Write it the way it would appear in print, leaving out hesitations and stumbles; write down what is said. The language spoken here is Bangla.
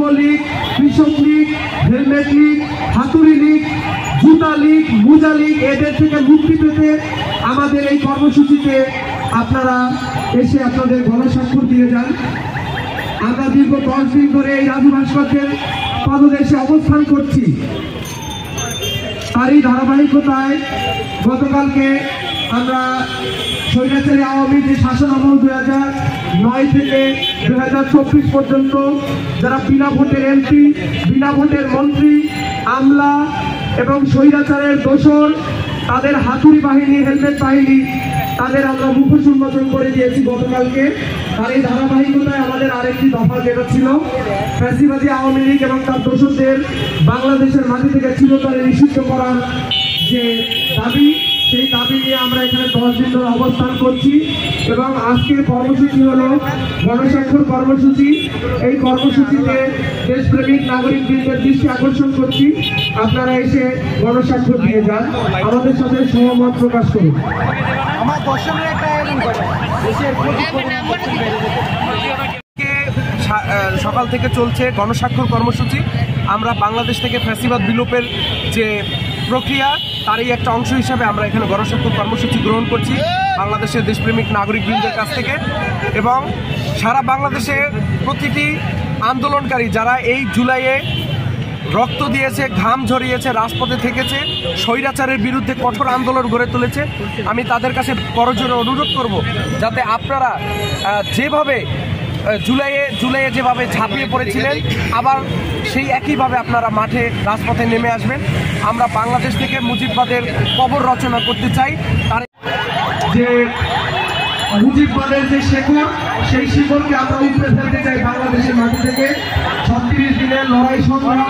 যুবলীগ, কৃষক লীগ, হেলমেট লীগ, হাতুড়ি লীগ, জুতা লীগ, মোজা লীগ এদের থেকে মুক্তি পেতে আমাদের এই কর্মসূচিতে আপনারা এসে আপনাদের গণস্বাক্ষর দিয়ে যান। আমরা দীর্ঘ 10 দিন ধরে এই রাজু ভাস্কর্যের পাদদেশে অবস্থান করছি। তারই ধারাবাহিকতায় গতকালকে আমরা স্বৈরাচারী আওয়ামী লীগের শাসন আমল 2009 থেকে 2024 পর্যন্ত যারা বিনা ভোটের এমপি, বিনা ভোটের মন্ত্রী, আমলা এবং স্বৈরাচারের দোসর, তাদের হাতুড়ি বাহিনী, হেলমেট বাহিনী, তাদের আমরা মুখোশ উন্মোচন করে দিয়েছি গতকালকে। আর এই ধারাবাহিকতায় আমাদের আরেকটি দফা যেটা ছিল ফ্যাসিবাদী আওয়ামী লীগ এবং তার দোসরদের বাংলাদেশের মাটি থেকে চিরতরে নিষিদ্ধ করার যে দাবি, সেই দাবি নিয়ে আমরা এখানে 10 দিন ধরে অবস্থান করছি। এবং আজকের কর্মসূচি হলো গণস্বাক্ষর কর্মসূচি। এই কর্মসূচিতে দেশপ্রেমিক নাগরিকদের দৃষ্টি আকর্ষণ করছি, আপনারা এসে গণস্বাক্ষর দিয়ে যান, আমাদের সাথে সহমত প্রকাশ করুন। সকাল থেকে চলছে গণস্বাক্ষর কর্মসূচি। আমরা বাংলাদেশ থেকে ফ্যাসিবাদ বিলোপের যে প্রক্রিয়া তারই একটা অংশ হিসাবে আমরা এখানে গণস্বাক্ষর কর্মসূচি গ্রহণ করছি বাংলাদেশের দেশপ্রেমিক নাগরিকবৃন্দের কাছ থেকে। এবং সারা বাংলাদেশে প্রতিটি আন্দোলনকারী যারা এই জুলাইয়ে রক্ত দিয়েছে, ঘাম ঝরিয়েছে, রাজপথে থেকেছে, স্বৈরাচারের বিরুদ্ধে কঠোর আন্দোলন গড়ে তুলেছে, আমি তাদের কাছে করজোড়ে অনুরোধ করব যাতে আপনারা যেভাবে জুলাইয়ে যেভাবে ঝাঁপিয়ে পড়েছিলেন আবার সেই একইভাবে আপনারা মাঠে রাজপথে নেমে আসবেন। আমরা বাংলাদেশ থেকে মুজিববাদের কবর রচনা করতে চাই। তার যে মুজিববাদের যে শেকড়, সেই শিকড়কে আমরা উপরে ফেলতে চাই বাংলাদেশের মাটি থেকে। 36 দিনের লড়াই সংগ্রাম